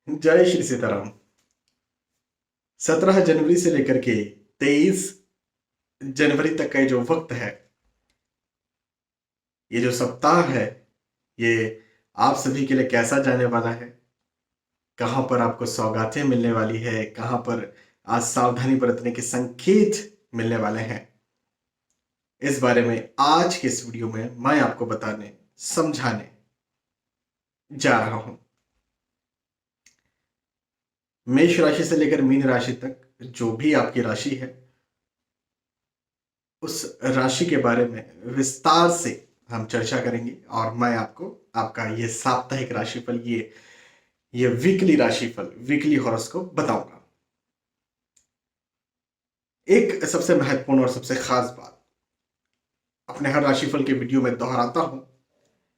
जय श्री सीताराम। 17 जनवरी से लेकर के 23 जनवरी तक का ये जो वक्त है, ये जो सप्ताह है, ये आप सभी के लिए कैसा जाने वाला है? कहाँ पर आपको सौगातें मिलने वाली है, कहाँ पर आज सावधानी बरतने के संकेत मिलने वाले हैं, इस बारे में आज के इस वीडियो में मैं आपको बताने, समझाने जा रहा हूं। मेष राशि से लेकर मीन राशि तक जो भी आपकी राशि है, उस राशि के बारे में विस्तार से हम चर्चा करेंगे और मैं आपको आपका ये साप्ताहिक राशिफल, ये वीकली राशिफल, वीकली हॉरोस्कोप बताऊंगा। एक सबसे महत्वपूर्ण और सबसे खास बात, अपने हर राशिफल के वीडियो में दोहराता हूं,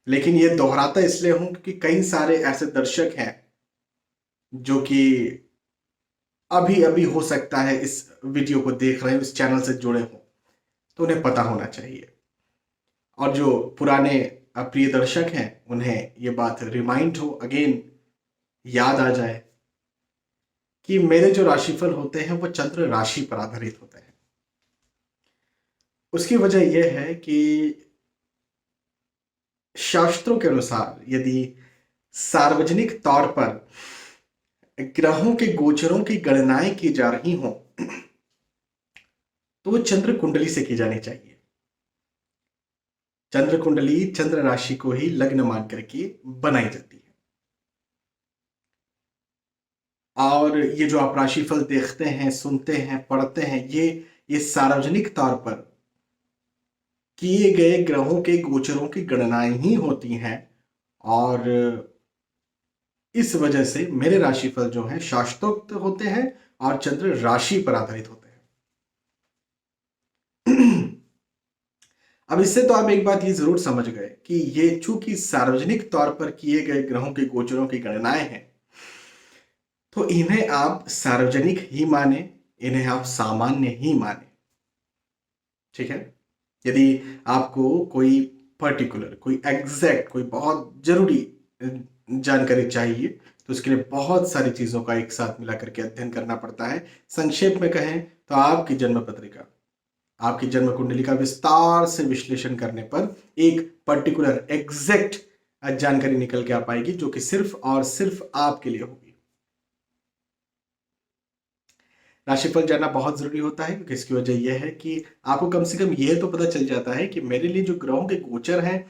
लेकिन ये दोहराता इसलिए हूं क्योंकि कई सारे ऐसे दर्शक हैं जो कि अभी अभी हो सकता है इस वीडियो को देख रहे हो, इस चैनल से जुड़े हों, तो उन्हें पता होना चाहिए। और जो पुराने प्रिय दर्शक हैं, उन्हें ये बात रिमाइंड हो, अगेन याद आ जाए कि मेरे जो राशिफल होते हैं वो चंद्र राशि पर आधारित होते हैं। उसकी वजह यह है कि शास्त्रों के अनुसार यदि सार्वजनिक तौर पर ग्रहों के गोचरों की गणनाएं की जा रही हों, तो वो चंद्र कुंडली से की जानी चाहिए। चंद्र कुंडली चंद्र राशि को ही लग्न मान करके बनाई जाती है। और ये जो आप राशिफल देखते हैं, सुनते हैं, पढ़ते हैं, ये सार्वजनिक तौर पर किए गए ग्रहों के गोचरों की गणनाएं ही होती हैं। और इस वजह से मेरे राशिफल जो हैं शास्त्रोक्त होते हैं और चंद्र राशि पर आधारित होते हैं। अब इससे तो आप एक बात ये जरूर समझ गए कि ये चूंकि सार्वजनिक तौर पर किए गए ग्रहों के गोचरों की गणनाएं हैं, तो इन्हें आप सार्वजनिक ही माने, इन्हें आप सामान्य ही माने। ठीक है? यदि आपको कोई पर्टिकुलर, कोई एग्जैक्ट, कोई बहुत जरूरी जानकारी चाहिए, तो उसके लिए बहुत सारी चीजों का एक साथ मिला करके अध्ययन करना पड़ता है। संक्षेप में कहें तो आपकी जन्म पत्रिका, आपकी जन्म कुंडली का विस्तार से विश्लेषण करने पर एक पर्टिकुलर एग्जैक्ट जानकारी निकल के आ पाएगी, जो कि सिर्फ और सिर्फ आपके लिए होगी। राशिफल जानना बहुत जरूरी होता है क्योंकि इसकी वजह यह है कि आपको कम से कम यह तो पता चल जाता है कि मेरे लिए जो ग्रहों के गोचर हैं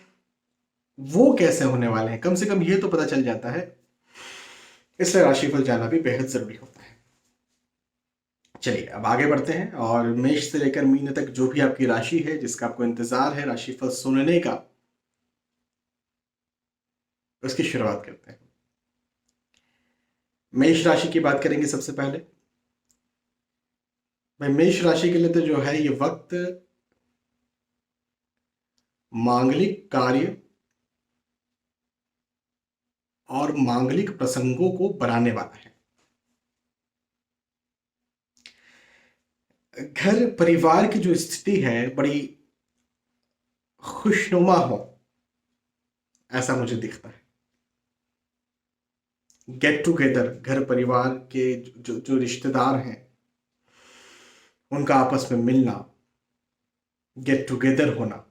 वो कैसे होने वाले हैं, कम से कम ये तो पता चल जाता है। इसलिए राशिफल जानना भी बेहद जरूरी होता है। चलिए अब आगे बढ़ते हैं और मेष से लेकर मीन तक जो भी आपकी राशि है, जिसका आपको इंतजार है राशिफल सुनने का, उसकी शुरुआत करते हैं। मेष राशि की बात करेंगे सबसे पहले। भाई मेष राशि के लिए तो जो है ये वक्त मांगलिक कार्य और मांगलिक प्रसंगों को बनाने वाला है। घर परिवार की जो स्थिति है बड़ी खुशनुमा हो, ऐसा मुझे दिखता है। गेट टुगेदर, घर परिवार के जो जो रिश्तेदार हैं उनका आपस में मिलना, गेट टुगेदर होना,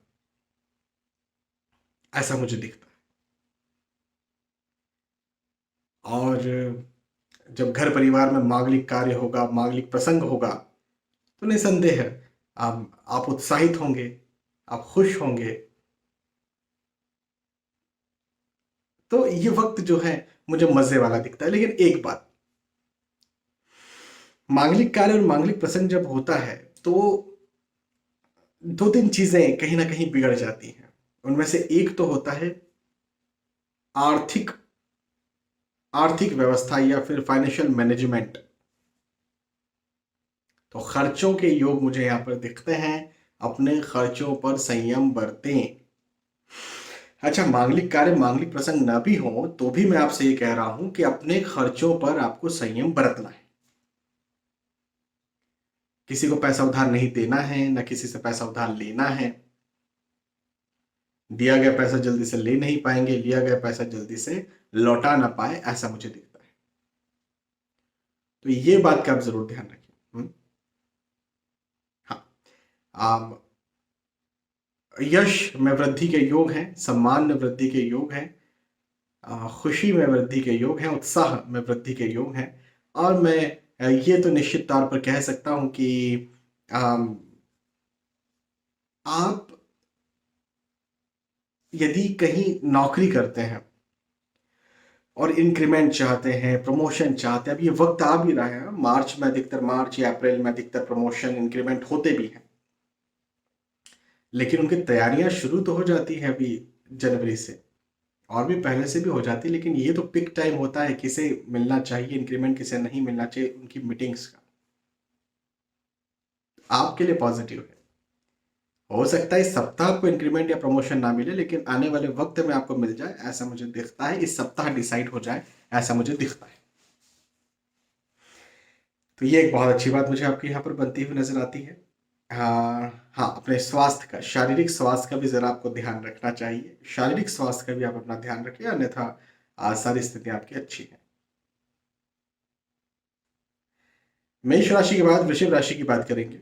ऐसा मुझे दिखता है। और जब घर परिवार में मांगलिक कार्य होगा, मांगलिक प्रसंग होगा, तो निसंदेह आप उत्साहित होंगे, आप खुश होंगे। तो ये वक्त जो है मुझे मजे वाला दिखता है। लेकिन एक बात, मांगलिक कार्य और मांगलिक प्रसंग जब होता है तो दो तीन चीजें कहीं ना कहीं बिगड़ जाती हैं। उनमें से एक तो होता है आर्थिक आर्थिक व्यवस्था या फिर फाइनेंशियल मैनेजमेंट। तो खर्चों के योग मुझे यहां पर दिखते हैं। अपने खर्चों पर संयम बरतें। अच्छा, मांगलिक कार्य, मांगलिक प्रसंग ना भी हो तो भी मैं आपसे ये कह रहा हूं कि अपने खर्चों पर आपको संयम बरतना है। किसी को पैसा उधार नहीं देना है, ना किसी से पैसा उधार लेना है। दिया गया पैसा जल्दी से ले नहीं पाएंगे, लिया गया पैसा जल्दी से लौटा ना पाए, ऐसा मुझे दिखता है। तो ये बात का आप जरूर ध्यान रखिए। हाँ। यश में वृद्धि के योग हैं, सम्मान में वृद्धि के योग हैं, खुशी में वृद्धि के योग हैं, उत्साह में वृद्धि के योग हैं। और मैं ये तो निश्चित तौर पर कह सकता हूं कि अम, आप यदि कहीं नौकरी करते हैं और इंक्रीमेंट चाहते हैं, प्रमोशन चाहते हैं, अब ये वक्त आ भी रहा है, मार्च में अधिकतर, मार्च या अप्रैल में अधिकतर प्रमोशन इंक्रीमेंट होते भी हैं, लेकिन उनकी तैयारियां शुरू तो हो जाती हैं अभी जनवरी से, और भी पहले से भी हो जाती है, लेकिन ये तो पिक टाइम होता है किसे मिलना चाहिए इंक्रीमेंट, किसे नहीं मिलना चाहिए, उनकी मीटिंग्स का। आपके लिए पॉजिटिव है, हो सकता है इस सप्ताह आपको इंक्रीमेंट या प्रमोशन ना मिले, लेकिन आने वाले वक्त में आपको मिल जाए, ऐसा मुझे दिखता है। इस सप्ताह डिसाइड हो जाए, ऐसा मुझे दिखता है। तो ये एक बहुत अच्छी बात मुझे आपके यहाँ पर बनती हुई नजर आती है। हाँ हाँ, अपने स्वास्थ्य का, शारीरिक स्वास्थ्य का भी जरा आपको ध्यान रखना चाहिए। शारीरिक स्वास्थ्य का भी आप अपना ध्यान रखिए, अन्यथा सारी स्थितियां आपकी अच्छी हैं। मेष राशि के बाद वृषभ राशि की बात करेंगे,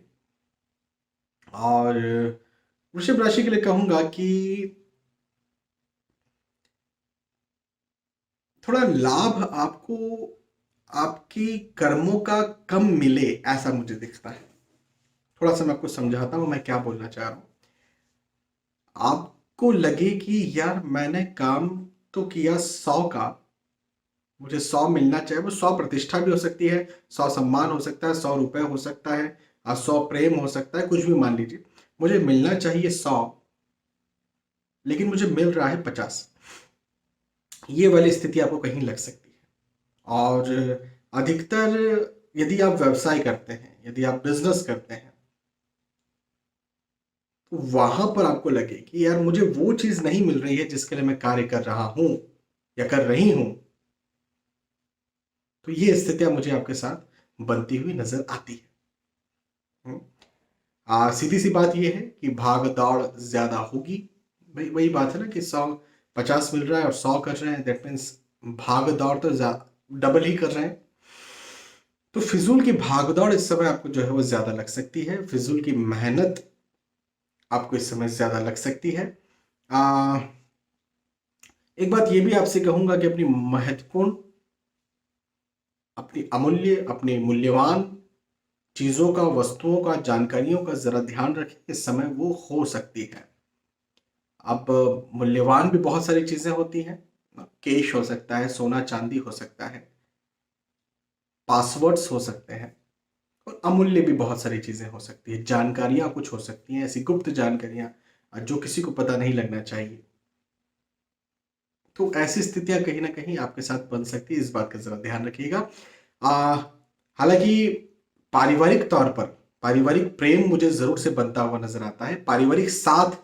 और वृषभ राशि के लिए कहूंगा कि थोड़ा लाभ आपको आपकी कर्मों का कम मिले, ऐसा मुझे दिखता है। थोड़ा सा मैं आपको समझाता हूं मैं क्या बोलना चाह रहा हूं। आपको लगे कि यार मैंने काम तो किया 100 का, मुझे 100 मिलना चाहिए, वो 100 प्रतिष्ठा भी हो सकती है, 100 सम्मान हो सकता है, 100 रुपए हो सकता है, और 100 प्रेम हो सकता है, कुछ भी मान लीजिए। मुझे मिलना चाहिए 100, लेकिन मुझे मिल रहा है 50। ये वाली स्थिति आपको कहीं लग सकती है। और अधिकतर यदि आप व्यवसाय करते हैं, यदि आप बिजनेस करते हैं, तो वहां पर आपको लगे कि यार मुझे वो चीज नहीं मिल रही है जिसके लिए मैं कार्य कर रहा हूं या कर रही हूं, तो ये स्थितियां मुझे आपके साथ बनती हुई नजर आती है। सीधी सी बात यह है कि भाग दौड़ ज्यादा होगी। भाई वही बात है ना कि 150 मिल रहा है और 100 कर रहे हैं, दैट मीन्स भाग दौड़ तो डबल ही कर रहे हैं। तो फिजूल की भागदौड़ इस समय आपको जो है वो ज्यादा लग सकती है, फिजूल की मेहनत आपको इस समय ज्यादा लग सकती है। आ, एक बात ये भी आपसे कहूंगा कि अपनी महत्वपूर्ण, अपनी अमूल्य, अपनी मूल्यवान चीजों का, वस्तुओं का, जानकारियों का जरा ध्यान रखें, इस समय वो हो सकती है। अब मूल्यवान भी बहुत सारी चीजें होती हैं, कैश हो सकता है, सोना चांदी हो सकता है, पासवर्ड्स हो सकते हैं, और अमूल्य भी बहुत सारी चीजें हो सकती है, जानकारियां कुछ हो सकती हैं, ऐसी गुप्त जानकारियां जो किसी को पता नहीं लगना चाहिए। तो ऐसी स्थितियां कहीं ना कहीं आपके साथ बन सकती है, इस बात का जरा ध्यान रखिएगा। हालांकि पारिवारिक तौर पर पारिवारिक प्रेम मुझे जरूर से बनता हुआ नजर आता है, पारिवारिक साथ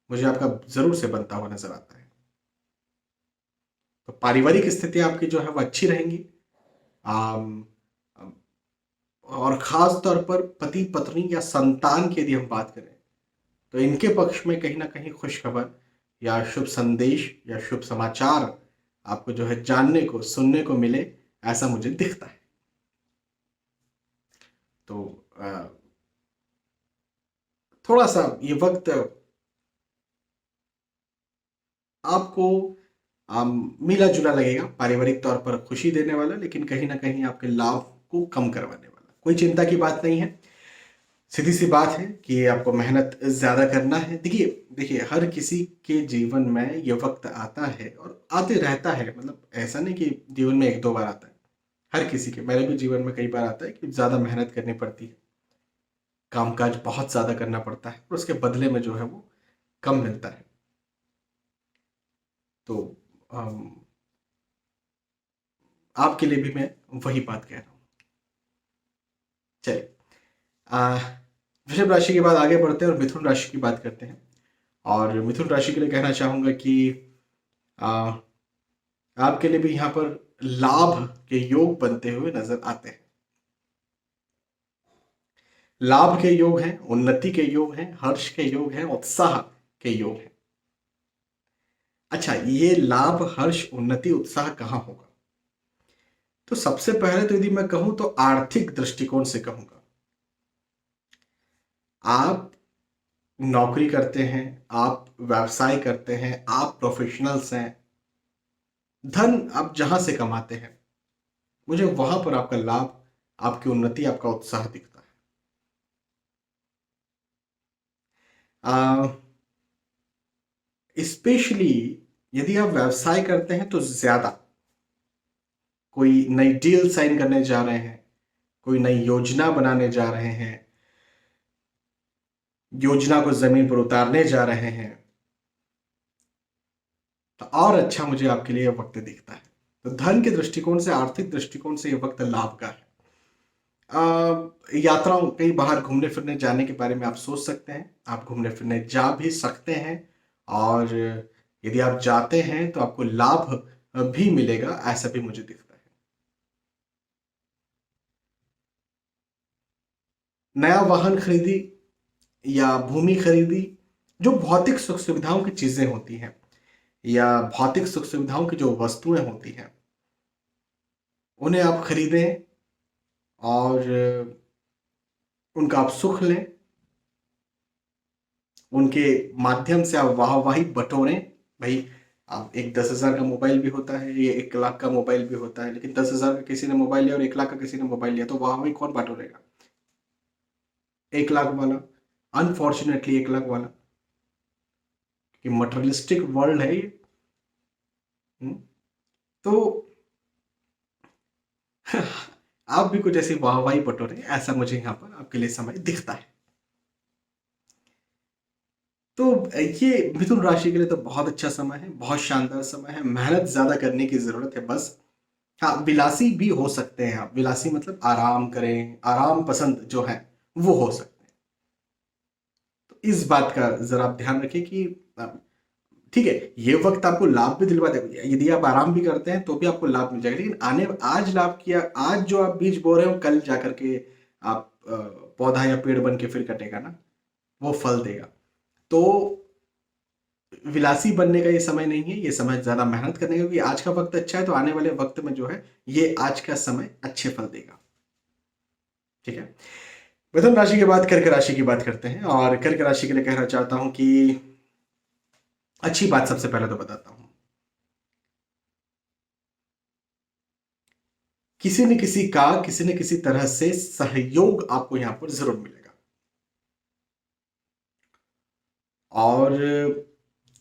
मुझे आपका जरूर से बनता हुआ नजर आता है। तो पारिवारिक स्थिति आपकी जो है वो अच्छी रहेंगी। आम, और खास तौर पर पति पत्नी या संतान की यदि हम बात करें, तो इनके पक्ष में कहीं ना कहीं खुशखबर या शुभ संदेश या शुभ समाचार आपको जो है जानने को, सुनने को मिले, ऐसा मुझे दिखता है। तो थोड़ा सा ये वक्त आपको मिला जुला लगेगा, पारिवारिक तौर पर खुशी देने वाला, लेकिन कहीं ना कहीं आपके लाभ को कम करवाने वाला। कोई चिंता की बात नहीं है, सीधी सी बात है कि आपको मेहनत ज्यादा करना है। देखिए देखिए, हर किसी के जीवन में ये वक्त आता है और आते रहता है, मतलब ऐसा नहीं कि जीवन में एक दो बार आता है, हर किसी के, मेरे भी जीवन में कई बार आता है कि ज्यादा मेहनत करनी पड़ती है, कामकाज बहुत ज्यादा करना पड़ता है, और उसके बदले में जो है वो कम मिलता है। तो आपके लिए भी मैं वही बात कह रहा हूँ। चलिए, आ, वृषभ राशि के बाद आगे बढ़ते हैं और मिथुन राशि की बात करते हैं। और मिथुन राशि के लिए कहना चाहूंगा कि आ, आपके लिए भी यहाँ पर लाभ के योग बनते हुए नजर आते हैं। लाभ के योग हैं, उन्नति के योग हैं, हर्ष के योग हैं, उत्साह के योग हैं। अच्छा, ये लाभ, हर्ष, उन्नति, उत्साह कहाँ होगा? तो सबसे पहले तो यदि मैं कहूं तो आर्थिक दृष्टिकोण से कहूंगा, आप नौकरी करते हैं, आप व्यवसाय करते हैं, आप प्रोफेशनल्स हैं, धन आप जहां से कमाते हैं, मुझे वहां पर आपका लाभ, आपकी उन्नति, आपका उत्साह दिखता है। स्पेशली यदि आप व्यवसाय करते हैं तो ज्यादा, कोई नई डील साइन करने जा रहे हैं, कोई नई योजना बनाने जा रहे हैं, योजना को जमीन पर उतारने जा रहे हैं, तो और अच्छा मुझे आपके लिए यह वक्त दिखता है। तो धन के दृष्टिकोण से, आर्थिक दृष्टिकोण से यह वक्त लाभ का है। यात्राओं, कहीं बाहर घूमने फिरने जाने के बारे में आप सोच सकते हैं, आप घूमने फिरने जा भी सकते हैं, और यदि आप जाते हैं तो आपको लाभ भी मिलेगा, ऐसा भी मुझे दिखता है। नया वाहन खरीदी या भूमि खरीदी, जो भौतिक सुख सुविधाओं की चीजें होती हैं या भौतिक सुख सुविधाओं की जो वस्तुएं होती हैं, उन्हें आप खरीदें और उनका आप सुख लें, उनके माध्यम से आप वाहवाही बटोरें। भाई, आप एक 10,000 का मोबाइल भी होता है, ये 1 लाख का मोबाइल भी होता है, लेकिन 10,000 का किसी ने मोबाइल लिया और 1 लाख का किसी ने मोबाइल लिया, तो वाहवाही कौन बटोरेगा? 1 लाख वाला, अनफॉर्चुनेटली 1 लाख वाला, कि मटेरियलिस्टिक वर्ल्ड है ये। हम्म, तो आप भी कुछ ऐसी वाहवाही बटोरें, ऐसा मुझे यहाँ पर आपके लिए समय दिखता है। तो ये मिथुन राशि के लिए तो बहुत अच्छा समय है, बहुत शानदार समय है। मेहनत ज्यादा करने की जरूरत है बस। हाँ, विलासी भी हो सकते हैं आप, विलासी मतलब आराम करें, आराम पसंद जो है वो हो सकते हैं। तो इस बात का जरा आप ध्यान रखें कि ठीक है, ये वक्त आपको लाभ भी दिलवा देगा, यदि आप आराम भी करते हैं तो भी आपको लाभ मिल जाएगा, लेकिन आज लाभ किया, आज जो आप बीज बो रहे हो, कल जाकर के आप पौधा या पेड़ बन के फिर कटेगा ना, वो फल देगा। तो विलासी बनने का ये समय नहीं है, ये समय ज्यादा मेहनत करने का, क्योंकि आज का वक्त अच्छा है तो आने वाले वक्त में जो है ये आज का समय अच्छे फल देगा। ठीक है, मिथुन राशि के बाद कर्क राशि की बात करते हैं, और कर्क राशि के लिए कहना चाहता हूं कि अच्छी बात सबसे पहले तो बताता हूं, किसी न किसी का, किसी न किसी तरह से सहयोग आपको यहां पर जरूर मिलेगा, और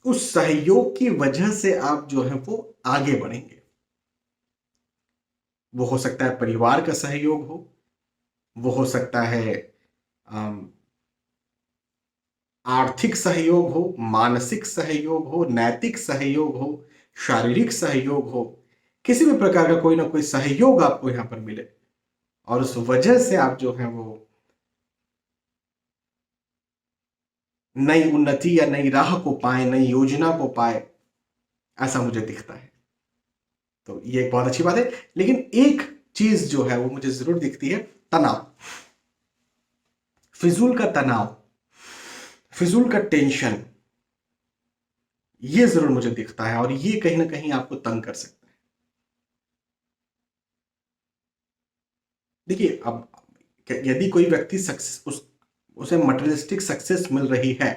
उस सहयोग की वजह से आप जो है वो आगे बढ़ेंगे। वो हो सकता है परिवार का सहयोग हो, वो हो सकता है अम, आर्थिक सहयोग हो, मानसिक सहयोग हो, नैतिक सहयोग हो, शारीरिक सहयोग हो, किसी भी प्रकार का कोई ना कोई सहयोग आपको यहां पर मिले, और उस वजह से आप जो है वो नई उन्नति या नई राह को पाए, नई योजना को पाए, ऐसा मुझे दिखता है। तो ये एक बहुत अच्छी बात है, लेकिन एक चीज जो है वो मुझे जरूर दिखती है, तनाव, फिजूल का तनाव, फिजूल का टेंशन, ये जरूर मुझे दिखता है, और ये कहीं ना कहीं आपको तंग कर सकता है। देखिए, अब यदि कोई व्यक्ति सक्सेस, उसे मटेरियलिस्टिक सक्सेस मिल रही है,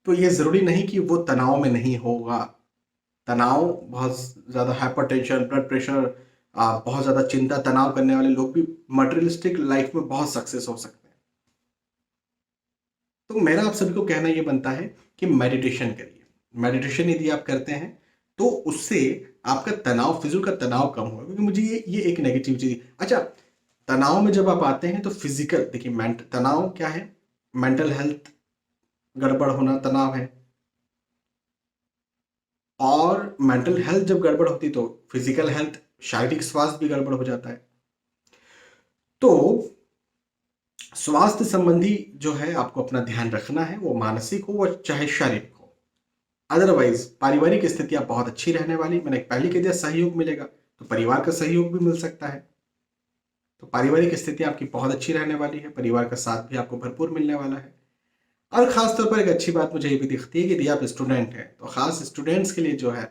तो ये जरूरी नहीं कि वो तनाव में नहीं होगा। तनाव, बहुत ज्यादा हाइपरटेंशन, ब्लड प्रेशर, बहुत ज्यादा चिंता, तनाव करने वाले लोग भी मटेरियलिस्टिक लाइफ में बहुत सक्सेस हो सकते हैं। तो मेरा आप सभी को कहना ये बनता है कि मेडिटेशन करिए। मेडिटेशन यदि आप करते हैं तो उससे आपका तनाव, फिजूल का तनाव कम होगा, क्योंकि मुझे ये एक नेगेटिव चीज। अच्छा, तनाव में जब आप आते हैं तो फिजिकल, देखिए तनाव क्या है? मेंटल हेल्थ गड़बड़ होना तनाव है, और मेंटल हेल्थ जब गड़बड़ होती तो फिजिकल हेल्थ, शारीरिक स्वास्थ्य भी गड़बड़ हो जाता है। तो स्वास्थ्य संबंधी जो है आपको अपना ध्यान रखना है, वो मानसिक हो व चाहे शारीरिक हो। अदरवाइज पारिवारिक स्थितियां बहुत अच्छी रहने वाली, मैंने पहले कह दिया सहयोग मिलेगा, तो परिवार का सहयोग भी मिल सकता है। तो पारिवारिक स्थिति आपकी बहुत अच्छी रहने वाली है, परिवार का साथ भी आपको भरपूर मिलने वाला है। और खास तौर पर एक अच्छी बात मुझे ये भी दिखती है कि यदि आप स्टूडेंट हैं तो खास स्टूडेंट्स के लिए जो है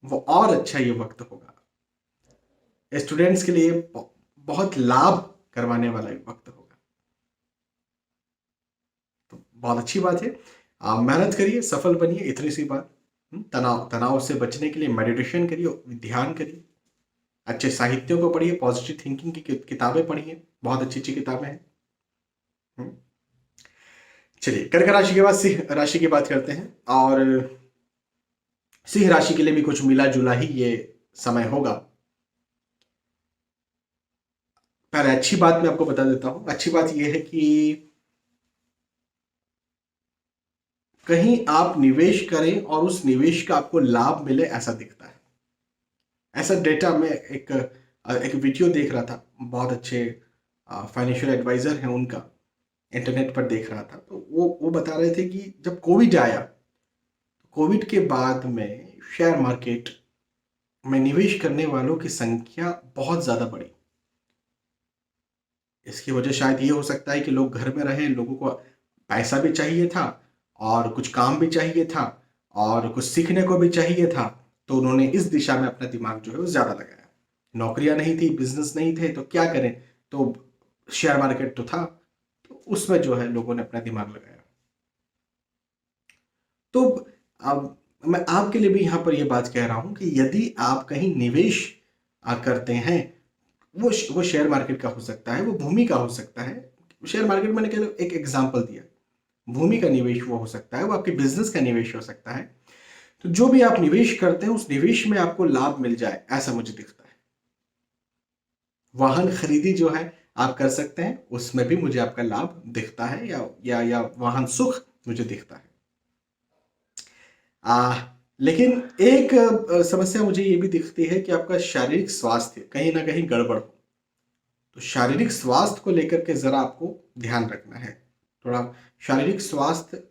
वो और अच्छा ये वक्त होगा। स्टूडेंट्स के लिए बहुत लाभ करवाने वाला एक वक्त होगा। तो बहुत अच्छी बात है। आप मेहनत करिए, सफल बनिए, इतनी सी बात। तनाव तनाव से बचने के लिए मेडिटेशन करिए, ध्यान करिए, अच्छे साहित्यों को पढ़िए, पॉजिटिव थिंकिंग की किताबें पढ़िए, बहुत अच्छी अच्छी किताबें हैं। हम्म, चलिए कर्क राशि के बाद सिंह राशि की बात करते हैं। और सिंह राशि के लिए भी कुछ मिला जुला ही ये समय होगा। पहले अच्छी बात मैं आपको बता देता हूं। अच्छी बात यह है कि कहीं आप निवेश करें और उस निवेश का आपको लाभ मिले, ऐसा दिखता है। ऐसा डेटा में एक वीडियो देख रहा था, बहुत अच्छे फाइनेंशियल एडवाइजर हैं उनका, इंटरनेट पर देख रहा था। तो वो बता रहे थे कि जब कोविड आया, कोविड के बाद में शेयर मार्केट में निवेश करने वालों की संख्या बहुत ज़्यादा बढ़ी। इसकी वजह शायद ये हो सकता है कि लोग घर में रहे, लोगों को पैसा भी चाहिए था और कुछ काम भी चाहिए था और कुछ सीखने को भी चाहिए था। तो उन्होंने इस दिशा में अपना दिमाग जो है वो ज़्यादा लगाया। नौकरियां नहीं थी, बिजनेस नहीं थे, तो क्या करें? तो शेयर मार्केट तो था, तो उसमें जो है लोगों ने अपना दिमाग लगाया। तो अब मैं आपके लिए भी यहाँ पर यह बात कह रहा हूँ कि यदि आप कहीं निवेश करते हैं, वो शेयर मार्केट का हो सकता है, वो भूमि का हो सकता है। शेयर मार्केट मैंने केवल एक एग्जांपल दिया। भूमि का निवेश वो हो सकता है, वो आपके बिजनेस का निवेश हो सकता है। तो जो भी आप निवेश करते हैं, उस निवेश में आपको लाभ मिल जाए, ऐसा मुझे दिखता है। वाहन खरीदी जो है आप कर सकते हैं, उसमें भी मुझे आपका लाभ दिखता है, या वाहन सुख मुझे दिखता है। लेकिन एक समस्या मुझे ये भी दिखती है कि आपका शारीरिक स्वास्थ्य कहीं ना कहीं गड़बड़ हो। तो शारीरिक स्वास्थ्य को लेकर के जरा आपको ध्यान रखना है। थोड़ा शारीरिक स्वास्थ्य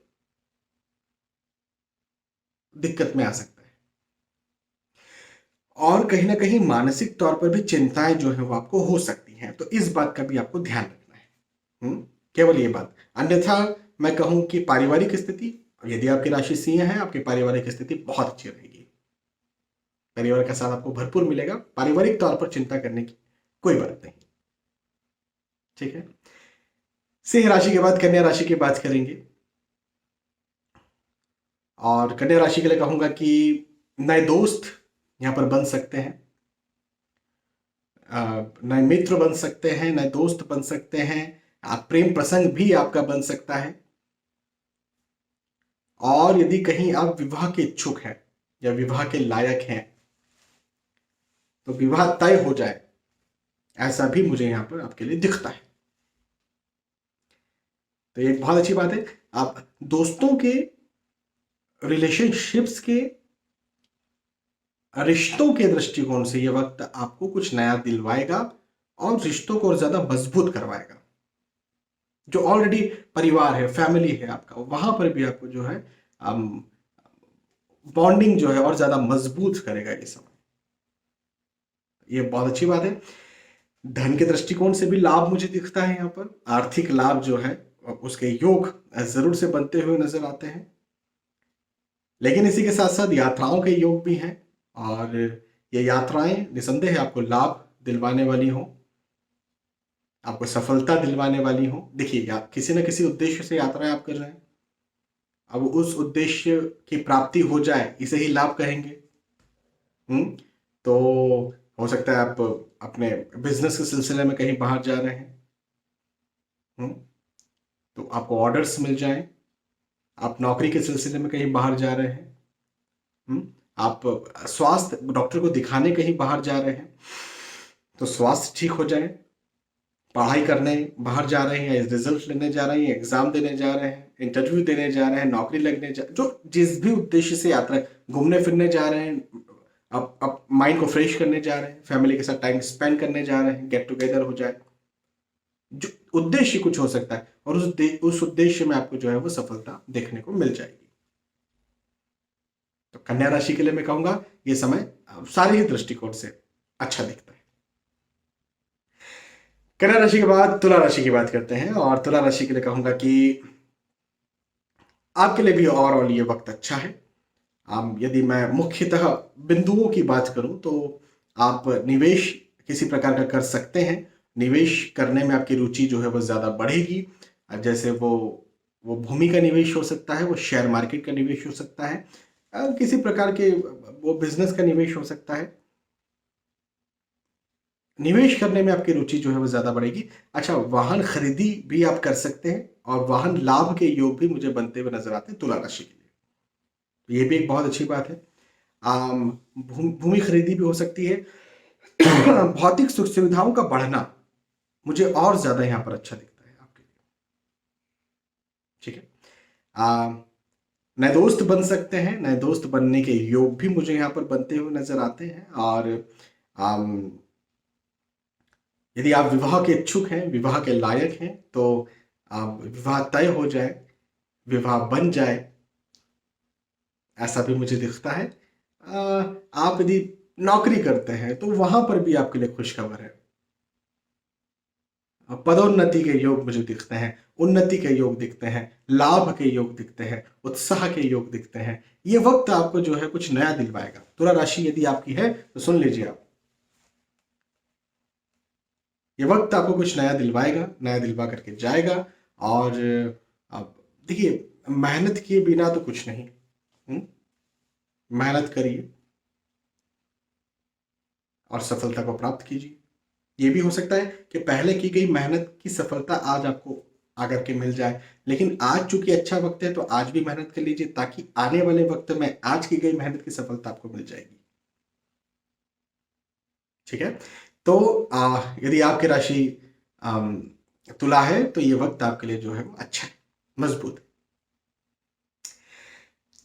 दिक्कत में आ सकता है। और कहीं ना कहीं मानसिक तौर पर भी चिंताएं जो है वो आपको हो सकती हैं। तो इस बात का भी आपको ध्यान रखना है। केवल ये बात। अन्यथा मैं कहूं कि पारिवारिक स्थिति, यदि आपकी राशि सिंह है, आपकी पारिवारिक स्थिति बहुत अच्छी रहेगी। परिवार का साथ आपको भरपूर मिलेगा। पारिवारिक तौर पर चिंता करने की कोई बात नहीं। ठीक है। सिंह राशि के बाद कन्या राशि की बात करेंगे। और कन्या राशि के लिए कहूंगा कि नए दोस्त यहां पर बन सकते हैं, नए मित्र बन सकते हैं, नए दोस्त बन सकते हैं। आप प्रेम प्रसंग भी आपका बन सकता है। और यदि कहीं आप विवाह के इच्छुक हैं या विवाह के लायक हैं, तो विवाह तय हो जाए, ऐसा भी मुझे यहां पर आपके लिए दिखता है। तो ये एक बहुत अच्छी बात है। आप दोस्तों के, रिलेशनशिप्स के, रिश्तों के दृष्टिकोण से ये वक्त आपको कुछ नया दिलवाएगा और रिश्तों को और ज्यादा मजबूत करवाएगा। जो ऑलरेडी परिवार है, फैमिली है आपका, वहां पर भी आपको जो है बॉन्डिंग जो है और ज्यादा मजबूत करेगा ये समय। ये बहुत अच्छी बात है। धन के दृष्टिकोण से भी लाभ मुझे दिखता है। यहाँ पर आर्थिक लाभ जो है उसके योग जरूर से बनते हुए नजर आते हैं। लेकिन इसी के साथ साथ यात्राओं के योग भी हैं। और ये यात्राएं निसंदेह आपको लाभ दिलवाने वाली हों, आपको सफलता दिलवाने वाली हों। देखिए, आप किसी न किसी उद्देश्य से यात्राएं आप कर रहे हैं। अब उस उद्देश्य की प्राप्ति हो जाए, इसे ही लाभ कहेंगे। तो हो सकता है आप अपने बिजनेस के सिलसिले में कहीं बाहर जा रहे हैं, तो आपको ऑर्डर्स मिल जाएं। आप नौकरी के सिलसिले में कहीं बाहर जा रहे हैं, आप स्वास्थ्य डॉक्टर को दिखाने कहीं बाहर जा रहे हैं, तो स्वास्थ्य ठीक हो जाए। पढ़ाई करने बाहर जा रहे हैं, रिजल्ट लेने जा रहे हैं, एग्जाम देने जा रहे हैं, इंटरव्यू देने जा रहे हैं, नौकरी लगने जो जिस भी उद्देश्य से यात्रा, घूमने फिरने जा रहे हैं, अब माइंड को फ्रेश करने जा रहे हैं, फैमिली के साथ टाइम स्पेंड करने जा रहे हैं, गेट टुगेदर हो जाए। जो उद्देश्य कुछ हो सकता है और उस उद्देश्य में आपको जो है वो सफलता देखने को मिल जाएगी। तो कन्या राशि के लिए मैं कहूंगा ये समय सारे ही दृष्टिकोण से अच्छा दिखता है। कन्या राशि के बाद तुला राशि की बात करते हैं। और तुला राशि के लिए कहूंगा कि आपके लिए भी ओवरऑल ये वक्त अच्छा है। यदि मैं मुख्यतः बिंदुओं की बात करूं तो आप निवेश किसी प्रकार का कर सकते हैं। निवेश करने में आपकी रुचि जो है वो ज़्यादा बढ़ेगी। जैसे वो भूमि का निवेश हो सकता है, वो शेयर मार्केट का निवेश हो सकता है, किसी प्रकार के वो बिजनेस का निवेश हो सकता है। निवेश करने में आपकी रुचि जो है वो ज़्यादा बढ़ेगी। अच्छा, वाहन खरीदी भी आप कर सकते हैं और वाहन लाभ के योग भी मुझे बनते हुए नजर आते हैं तुला राशि के लिए। तो ये भी एक बहुत अच्छी बात है। भूमि खरीदी भी हो सकती है। भौतिक सुख सुविधाओं का बढ़ना मुझे और ज्यादा यहाँ पर अच्छा दिखता है आपके लिए। ठीक है। नए दोस्त बन सकते हैं, नए दोस्त बनने के योग भी मुझे यहाँ पर बनते हुए नजर आते हैं। और आम, यदि आप विवाह के इच्छुक हैं, विवाह के लायक हैं, तो विवाह तय हो जाए, विवाह बन जाए, ऐसा भी मुझे दिखता है। आप यदि नौकरी करते हैं तो वहां पर भी आपके लिए खुशखबर है। पदोन्नति के योग मुझे दिखते हैं, उन्नति के योग दिखते हैं, लाभ के योग दिखते हैं, उत्साह के योग दिखते हैं। ये वक्त आपको जो है कुछ नया दिलवाएगा। तुला राशि यदि आपकी है तो सुन लीजिए आप, ये वक्त आपको कुछ नया दिलवाएगा, नया दिलवा करके जाएगा। और अब देखिए, मेहनत किए बिना तो कुछ नहीं। मेहनत करिए और सफलता को प्राप्त कीजिए। ये भी हो सकता है कि पहले की गई मेहनत की सफलता आज आपको आकर के मिल जाए, लेकिन आज चूंकि अच्छा वक्त है तो आज भी मेहनत कर लीजिए, ताकि आने वाले वक्त में आज की गई मेहनत की सफलता आपको मिल जाएगी। ठीक है। तो यदि आपकी राशि आम, तुला है तो ये वक्त आपके लिए जो है वो अच्छा है, मजबूत है।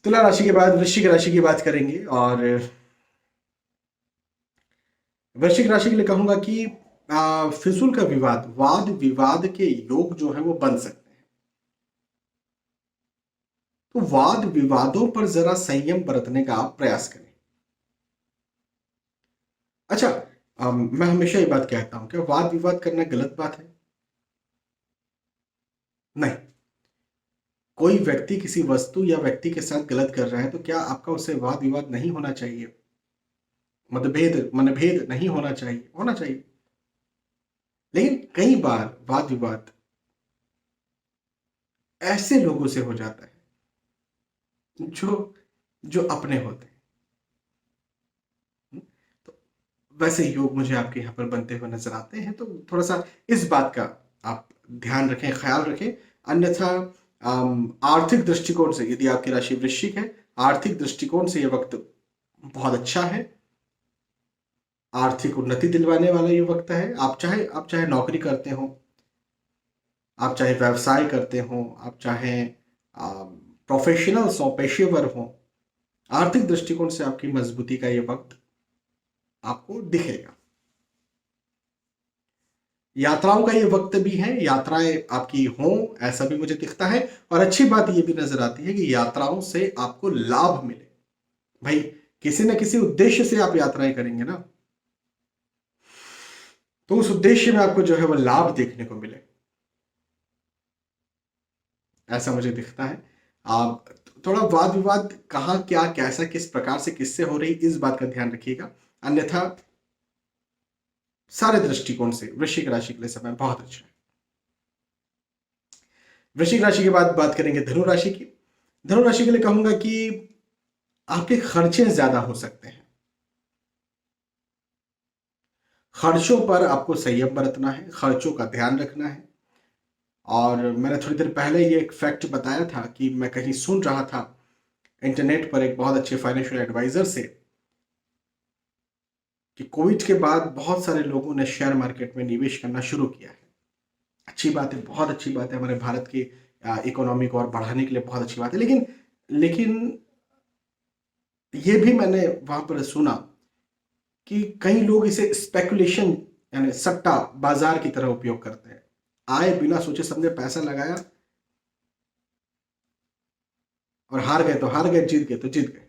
तुला राशि के बाद वृश्चिक राशि की बात करेंगे। और वृश्चिक राशि के लिए कहूंगा कि फिजूल का विवाद, वाद विवाद के योग जो है वो बन सकते हैं। तो वाद विवादों पर जरा संयम बरतने का आप प्रयास करें। अच्छा, मैं हमेशा ये बात कहता हूं, क्या वाद विवाद करना गलत बात है? नहीं। कोई व्यक्ति किसी वस्तु या व्यक्ति के साथ गलत कर रहा है तो क्या आपका उससे वाद विवाद नहीं होना चाहिए? मतभेद मनभेद नहीं होना चाहिए? होना चाहिए। लेकिन कई बार वाद विवाद ऐसे लोगों से हो जाता है जो जो अपने होते हैं। तो वैसे योग मुझे आपके यहाँ पर बनते हुए नजर आते हैं, तो थोड़ा सा इस बात का आप ध्यान रखें, ख्याल रखें। अन्यथा आर्थिक दृष्टिकोण से यदि आपकी राशि वृश्चिक है, आर्थिक दृष्टिकोण से यह वक्त बहुत अच्छा है। आर्थिक उन्नति दिलवाने वाला ये वक्त है। आप चाहे नौकरी करते हो, आप चाहे व्यवसाय करते हो, आप चाहे प्रोफेशनल्स हो, पेशेवर हो, आर्थिक दृष्टिकोण से आपकी मजबूती का ये वक्त आपको दिखेगा। यात्राओं का ये वक्त भी है, यात्राएं आपकी हों ऐसा भी मुझे दिखता है। और अच्छी बात ये भी नजर आती है कि यात्राओं से आपको लाभ मिले। भाई, किसी न किसी उद्देश्य से आप यात्राएं करेंगे ना, तो उस उद्देश्य में आपको जो है वो लाभ देखने को मिले, ऐसा मुझे दिखता है। आप थोड़ा वाद विवाद कहाँ, क्या, कैसा, किस प्रकार से, किससे हो रही, इस बात का ध्यान रखिएगा। अन्यथा सारे दृष्टिकोण से वृश्चिक राशि के लिए समय बहुत अच्छा है। वृश्चिक राशि के बाद बात करेंगे धनु राशि की। धनु राशि के लिए कहूंगा कि आपके खर्चे ज्यादा हो सकते हैं। खर्चों पर आपको संयम बरतना है, खर्चों का ध्यान रखना है। और मैंने थोड़ी देर पहले ये एक फैक्ट बताया था कि मैं कहीं सुन रहा था इंटरनेट पर एक बहुत अच्छे फाइनेंशियल एडवाइजर से, कि कोविड के बाद बहुत सारे लोगों ने शेयर मार्केट में निवेश करना शुरू किया है। अच्छी बात है, बहुत अच्छी बात है, हमारे भारत की इकोनॉमी को और बढ़ाने के लिए बहुत अच्छी बात है। लेकिन लेकिन ये भी मैंने वहां पर सुना कि कई लोग इसे स्पेकुलेशन यानी सट्टा बाजार की तरह उपयोग करते हैं। आए बिना सोचे समझे पैसा लगाया और हार गए तो हार गए, जीत गए तो जीत गए।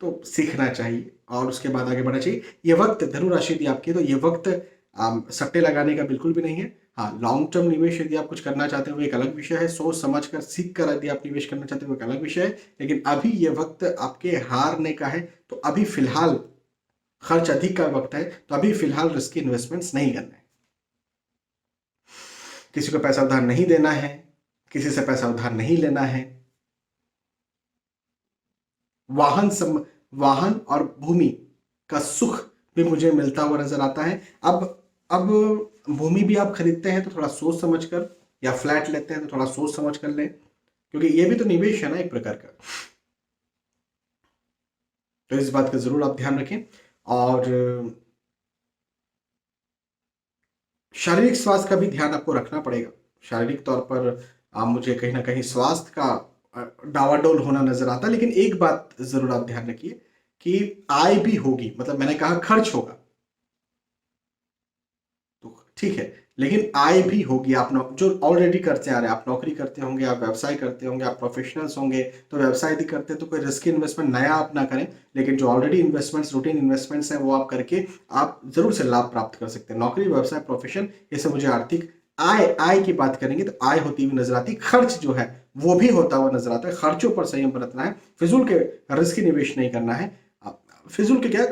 तो सीखना चाहिए और उसके बाद आगे बढ़ना चाहिए। ये वक्त धनु राशि यदि आपकी है तो ये वक्त सट्टे लगाने का बिल्कुल भी नहीं है। हाँ, लॉन्ग टर्म निवेश यदि आप कुछ करना चाहते हैं वो एक अलग विषय है, सोच समझ कर सीख कर यदि आप निवेश करना चाहते हैं वो एक अलग विषय है। लेकिन अभी ये वक्त आपके हारने का है, तो अभी फिलहाल खर्च अधिक का वक्त है, तो अभी फिलहाल रिस्की इन्वेस्टमेंट्स नहीं करना है। किसी को पैसा उधार नहीं देना है, किसी से पैसा उधार नहीं लेना है। वाहन और भूमि का सुख भी मुझे मिलता हुआ नजर आता है। अब भूमि भी आप खरीदते हैं तो थोड़ा सोच समझ कर, या फ्लैट लेते हैं तो थोड़ा सोच समझ कर लें, क्योंकि ये भी तो निवेश है ना एक प्रकार का। तो इस बात का जरूर आप ध्यान रखें। और शारीरिक स्वास्थ्य का भी ध्यान आपको रखना पड़ेगा। शारीरिक तौर पर मुझे कहीं ना कहीं स्वास्थ्य का डावाडोल होना नजर आता है। लेकिन एक बात जरूर आप ध्यान रखिए कि आय भी होगी, मतलब मैंने कहा खर्च होगा तो ठीक है, लेकिन आय भी होगी। आप जो ऑलरेडी करते आ रहे हैं, आप नौकरी करते होंगे, आप व्यवसाय करते होंगे, आप प्रोफेशनल्स होंगे, तो व्यवसाय यदि करते हैं तो कोई रिस्की इन्वेस्टमेंट नया आप ना करें। लेकिन जो ऑलरेडी इन्वेस्टमेंट्स, रूटीन इन्वेस्टमेंट्स हैं, वो आप करके आप जरूर से लाभ प्राप्त कर सकते हैं। नौकरी, व्यवसाय, प्रोफेशन, ये सब मुझे आर्थिक आय की बात करेंगे तो आय होती हुई नजर आती। खर्च जो है वो भी होता हुआ नजर आता है। खर्चों पर संयम बरतना है, फिजूल के रिस्की निवेश नहीं करना है। फिजूल के क्या,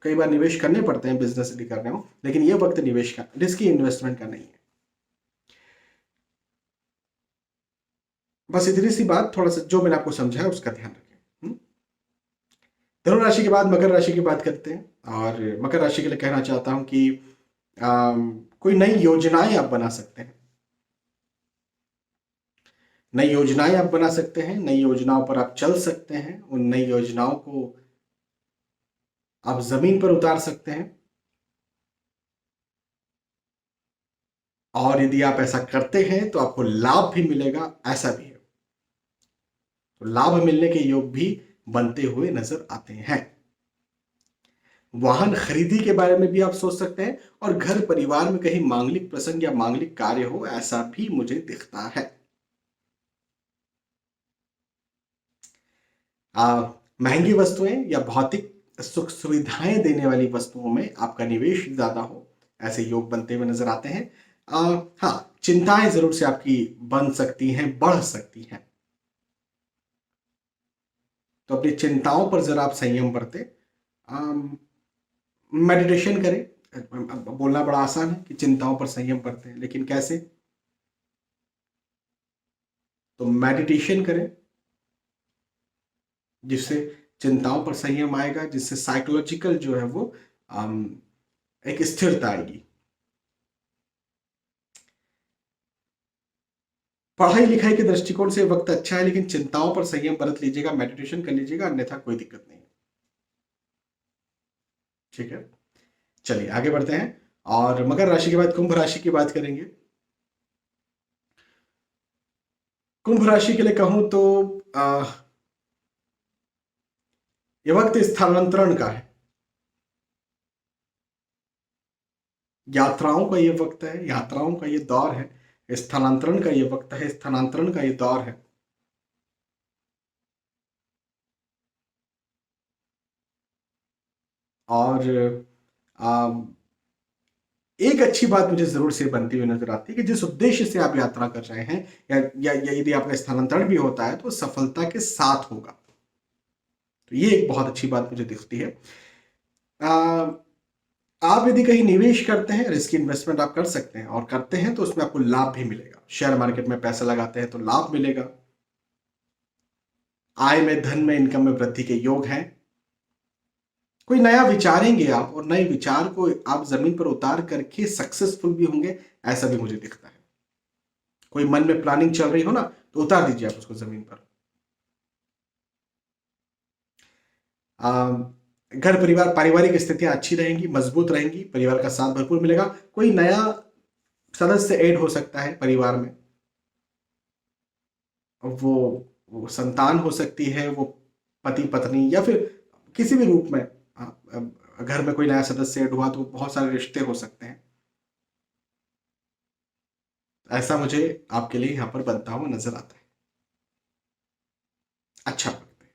कई बार निवेश करने पड़ते हैं बिजनेस यदि करने हो, लेकिन ये वक्त निवेश का, रिस्की इन्वेस्टमेंट का नहीं है। बस इतनी सी बात, थोड़ा सा जो मैंने आपको समझाया उसका ध्यान रखें। धनु राशि के बाद मकर राशि की बात करते हैं। और मकर राशि के लिए कहना चाहता हूं कि कोई नई योजनाएं आप बना सकते हैं। नई योजनाएं आप बना सकते हैं, नई योजनाओं पर आप चल सकते हैं, उन नई योजनाओं को आप जमीन पर उतार सकते हैं। और यदि आप ऐसा करते हैं तो आपको लाभ भी मिलेगा, ऐसा भी है। तो लाभ मिलने के योग भी बनते हुए नजर आते हैं। वाहन खरीदी के बारे में भी आप सोच सकते हैं, और घर परिवार में कहीं मांगलिक प्रसंग या मांगलिक कार्य हो, ऐसा भी मुझे दिखता है। महंगी वस्तुएं या भौतिक सुख सुविधाएं देने वाली वस्तुओं में आपका निवेश ज्यादा हो, ऐसे योग बनते हुए नजर आते हैं। हाँ, चिंताएं जरूर से आपकी बन सकती हैं, बढ़ सकती हैं, तो अपनी चिंताओं पर जरा आप संयम बरतें। मेडिटेशन करें। अब बोलना बड़ा आसान है कि चिंताओं पर संयम बरतें, लेकिन कैसे? तो मेडिटेशन करें, जिससे चिंताओं पर संयम आएगा, जिससे साइकोलॉजिकल जो है वो एक स्थिरता आएगी। पढ़ाई लिखाई के दृष्टिकोण से वक्त अच्छा है, लेकिन चिंताओं पर संयम बरत लीजिएगा, मेडिटेशन कर लीजिएगा, अन्यथा कोई दिक्कत नहीं। ठीक है, चलिए आगे बढ़ते हैं। और मकर राशि के बाद कुंभ राशि की बात करेंगे। कुंभ राशि के लिए कहूं तो ये वक्त स्थानांतरण का है। यात्राओं का ये वक्त है, यात्राओं का ये दौर है, स्थानांतरण का ये वक्त है, स्थानांतरण का ये दौर है। और एक अच्छी बात मुझे जरूर से बनती हुई नजर आती है कि जिस उद्देश्य से आप यात्रा कर रहे हैं, या यदि आपका स्थानांतरण भी होता है तो सफलता के साथ होगा। तो ये एक बहुत अच्छी बात मुझे दिखती है। आप यदि कहीं निवेश करते हैं, रिस्क इन्वेस्टमेंट आप कर सकते हैं, और करते हैं तो उसमें आपको लाभ भी मिलेगा। शेयर मार्केट में पैसा लगाते हैं तो लाभ मिलेगा। आय में, धन में, इनकम में वृद्धि के योग हैं। कोई नया विचारेंगे आप, और नए विचार को आप जमीन पर उतार करके सक्सेसफुल भी होंगे, ऐसा भी मुझे दिखता है। कोई मन में प्लानिंग चल रही हो ना, तो उतार दीजिए आप उसको जमीन पर। घर परिवार, पारिवारिक स्थितियां अच्छी रहेंगी, मजबूत रहेंगी, परिवार का साथ भरपूर मिलेगा। कोई नया सदस्य ऐड हो सकता है परिवार में, वो संतान हो सकती है, वो पति पत्नी, या फिर किसी भी रूप में। घर में कोई नया सदस्य ऐड हुआ तो बहुत सारे रिश्ते हो सकते हैं। ऐसा मुझे आपके लिए यहां पर बनता हुआ नजर आता है। अच्छा वक्त है।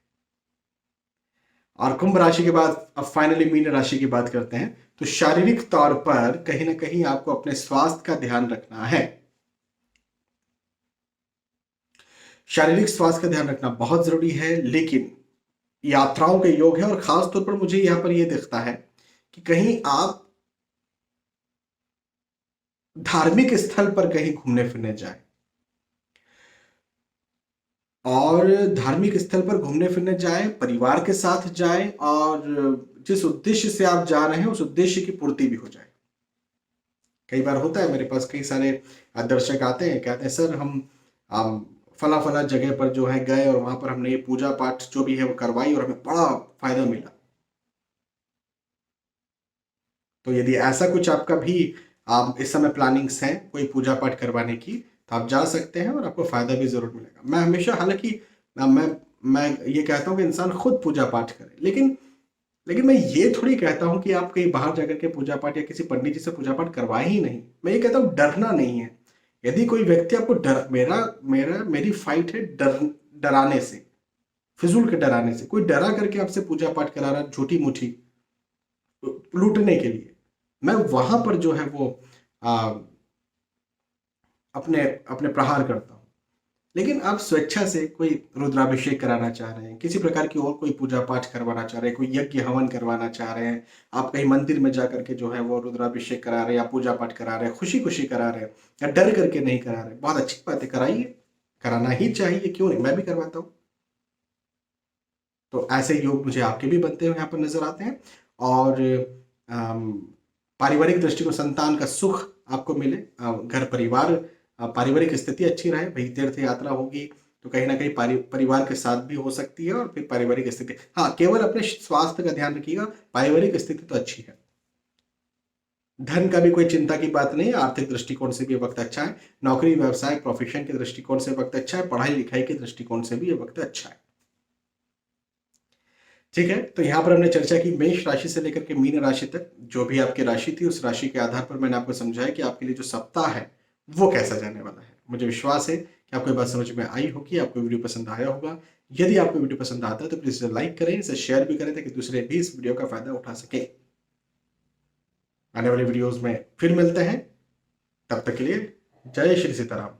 और कुंभ राशि के बाद अब फाइनली मीन राशि की बात करते हैं। तो शारीरिक तौर पर कहीं ना कहीं आपको अपने स्वास्थ्य का ध्यान रखना है। शारीरिक स्वास्थ्य का ध्यान रखना बहुत जरूरी है, लेकिन यात्राओं के योग है। और खास तौर पर मुझे यहां पर यह दिखता है कि कहीं आप धार्मिक स्थल पर कहीं घूमने फिरने जाए, और धार्मिक स्थल पर घूमने फिरने जाए, परिवार के साथ जाए, और जिस उद्देश्य से आप जा रहे हैं उस उद्देश्य की पूर्ति भी हो जाए। कई बार होता है, मेरे पास कई सारे दर्शक आते हैं, कहते हैं सर हम फला फला जगह पर जो है गए और वहां पर हमने ये पूजा पाठ जो भी है वो करवाई और हमें बड़ा फायदा मिला। तो यदि ऐसा कुछ आपका भी आप इस समय प्लानिंग्स हैं कोई पूजा पाठ करवाने की, तो आप जा सकते हैं और आपको फायदा भी जरूर मिलेगा। मैं हमेशा, हालांकि मैं ये कहता हूँ कि इंसान खुद पूजा पाठ करे, लेकिन मैं ये थोड़ी कहता हूँ कि आप कहीं बाहर जाकर के पूजा पाठ या किसी पंडित जी से पूजा पाठ करवाए ही नहीं। मैं ये कहता हूँ डरना नहीं है। यदि कोई व्यक्ति आपको डर मेरा मेरा मेरी फाइट है डराने से, फिजूल के डराने से। कोई डरा करके आपसे पूजा पाठ करा रहा है झूठी मूठी लूटने के लिए, मैं वहां पर जो है वो आ, अपने अपने प्रहार करता हूं। लेकिन आप स्वेच्छा से कोई रुद्राभिषेक कराना चाह रहे हैं, किसी प्रकार की और कोई पूजा पाठ करवाना चाह रहे हैं, कोई यज्ञ हवन करवाना चाह रहे हैं, आप कहीं मंदिर में जाकर के जो है वो रुद्राभिषेक करा रहे हैं या पूजा पाठ करा रहे हैं, खुशी खुशी करा रहे हैं या डर करके नहीं करा रहे, बहुत अच्छी बात है, कराइए, कराना ही चाहिए, क्यों नहीं, मैं भी करवाता हूँ। तो ऐसे योग मुझे आपके भी बनते हुए यहाँ पर नजर आते हैं। और अम, पारिवारिक दृष्टिकोण, संतान का सुख आपको मिले, घर परिवार पारिवारिक स्थिति अच्छी रहे, भाई तीर्थ यात्रा होगी तो कहीं ना कहीं परिवार के साथ भी हो सकती है, और फिर पारिवारिक स्थिति, हाँ केवल अपने स्वास्थ्य का ध्यान रखिएगा, पारिवारिक स्थिति तो अच्छी है। धन का भी कोई चिंता की बात नहीं है, आर्थिक दृष्टिकोण से भी ये वक्त अच्छा है, नौकरी व्यवसाय प्रोफेशन के दृष्टिकोण से वक्त अच्छा है, पढ़ाई लिखाई के दृष्टिकोण से भी ये वक्त अच्छा है। ठीक है, तो यहाँ पर हमने चर्चा की मेष राशि से लेकर के मीन राशि तक, जो भी आपकी राशि थी उस राशि के आधार पर मैंने आपको समझाया कि आपके लिए जो सप्ताह है वो कैसा जाने वाला है। मुझे विश्वास है कि आपको ये बात समझ में आई होगी, आपको वीडियो पसंद आया होगा। यदि आपको वीडियो पसंद आता है तो प्लीज इसे लाइक करें, इसे शेयर भी करें ताकि दूसरे भी इस वीडियो का फायदा उठा सके। आने वाले वीडियोज में फिर मिलते हैं, तब तक के लिए जय श्री सीताराम।